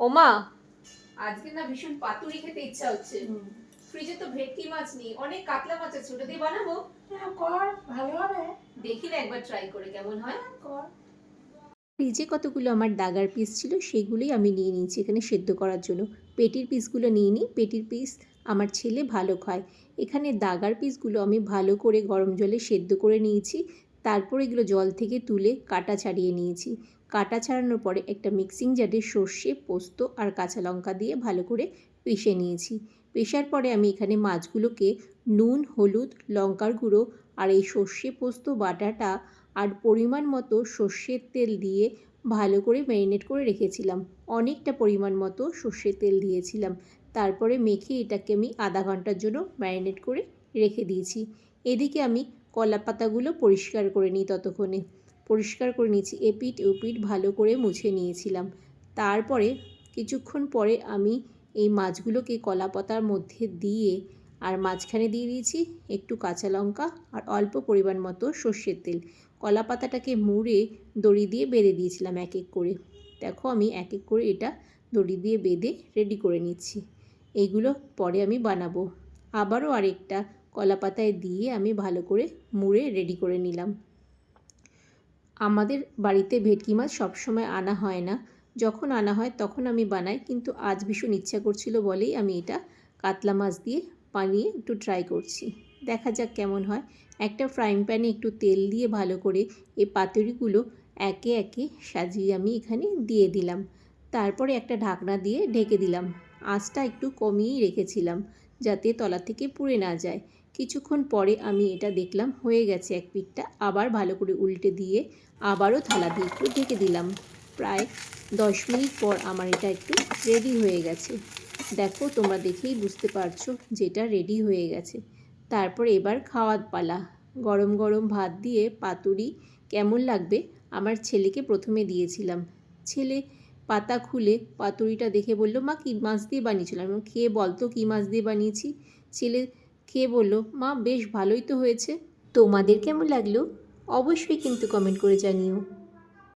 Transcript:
ওমা, আজকে না ভীষণ পাতুরি খেতে ইচ্ছা হচ্ছে। ফ্রিজে তো ভেটকি মাছ নেই, অনেক কাতলা মাছ আছে, ওটা দিয়ে বানাবো। হ্যাঁ কর, ভালো হবে। দেখি না একবার ট্রাই করে কেমন হয়। কর। ফ্রিজে কতগুলো আমার দাগার পিস ছিল, সেগুলোই আমি নিয়ে নিয়েছি এখানে সেদ্ধ করার জন্য। পেটির পিসগুলো নিয়ে নিই, পেটির পিস আমার ছেলে ভালো খায়। এখানে দাগার পিসগুলো আমি ভালো করে গরম জলে সেদ্ধ করে নিয়েছি। তারপর এগুলো জল থেকে তুলে কাটা ছাড়িয়ে নিয়েছি। কাটা ছাড়ানোর পরে একটা মিক্সিং জারে সর্ষে, পোস্ত আর কাঁচা লঙ্কা দিয়ে ভালো করে পিষে নিয়েছি। পেষার পরে আমি এখানে মাছগুলোকে নুন, হলুদ, লঙ্কার গুঁড়ো আর এই সর্ষে পোস্ত বাটাটা আর পরিমাণ মতো সর্ষের তেল দিয়ে ভালো করে ম্যারিনেট করে রেখেছিলাম। অনেকটা পরিমাণ মতো সর্ষের তেল দিয়েছিলাম। তারপরে মেখে এটাকে আমি আধা ঘন্টার জন্য ম্যারিনেট করে রেখে দিয়েছি। এদিকে আমি কলা পাতাগুলো পরিষ্কার করে নিই। ততক্ষণে পরিষ্কার করে নিয়েছি, এপিঠ ওপিঠ ভালো করে মুছে নিয়েছিলাম। তারপরে কিছুক্ষণ পরে আমি এই মাছগুলোকে কলা পাতার মধ্যে দিয়ে আর মাঝখানে দিয়ে দিয়েছি একটু কাঁচা লঙ্কা আর অল্প পরিমাণ মতো সর্ষের তেল। কলা পাতাটাকে মুড়ে দড়ি দিয়ে বেঁধে দিয়েছিলাম এক এক করে। দেখো আমি এক এক করে এটা দড়ি দিয়ে বেঁধে রেডি করে নিচ্ছি। এইগুলো পরে আমি বানাবো। আবারও আরেকটা কলা পাতায় দিয়ে আমি ভালো করে মুড়ে রেডি করে নিলাম। আমাদের বাড়িতে ভেটকি মাছ সবসময় আনা হয় না, যখন আনা হয় তখন আমি বানাই, কিন্তু আজ ভীষণ ইচ্ছা করছিল বলেই আমি এটা কাতলা মাছ দিয়ে বানিয়ে একটু ট্রাই করছি। দেখা যাক কেমন হয়। একটা ফ্রাইং প্যানে একটু তেল দিয়ে ভালো করে এই পাতুরিগুলো একে একে সাজিয়ে আমি এখানে দিয়ে দিলাম। তারপরে একটা ঢাকনা দিয়ে ঢেকে দিলাম। আঁচটা একটু কমিয়েই রেখেছিলাম যাতে তলা থেকে পুড়ে না যায়। কিছুক্ষণ পরে আমি এটা দেখলাম হয়ে গেছে এক পিঠটা, আবার ভালো করে উল্টে দিয়ে আবারও থালা দিয়ে একটু ঢেকে দিলাম। প্রায় 10 মিনিট পর আমার এটা একটু রেডি হয়ে গেছে। দেখো তোমরা দেখেই বুঝতে পারছো যে এটা রেডি হয়ে গেছে। তারপর এবার খাওয়ার পালা। গরম গরম ভাত দিয়ে পাতুরি কেমন লাগবে আমার ছেলেকে প্রথমে দিয়েছিলাম। ছেলে পাতা খুলে পাতুরিটা দেখে বলল, মা কী মাছ দিয়ে বানিয়েছিলাম? খেয়ে বলতো কী মাছ দিয়ে বানিয়েছি। ছেলে খেয়ে বলল, মা বেশ ভালোই তো হয়েছে। তোমাদের কেমন লাগলো অবশ্যই কিন্তু কমেন্ট করে জানিও।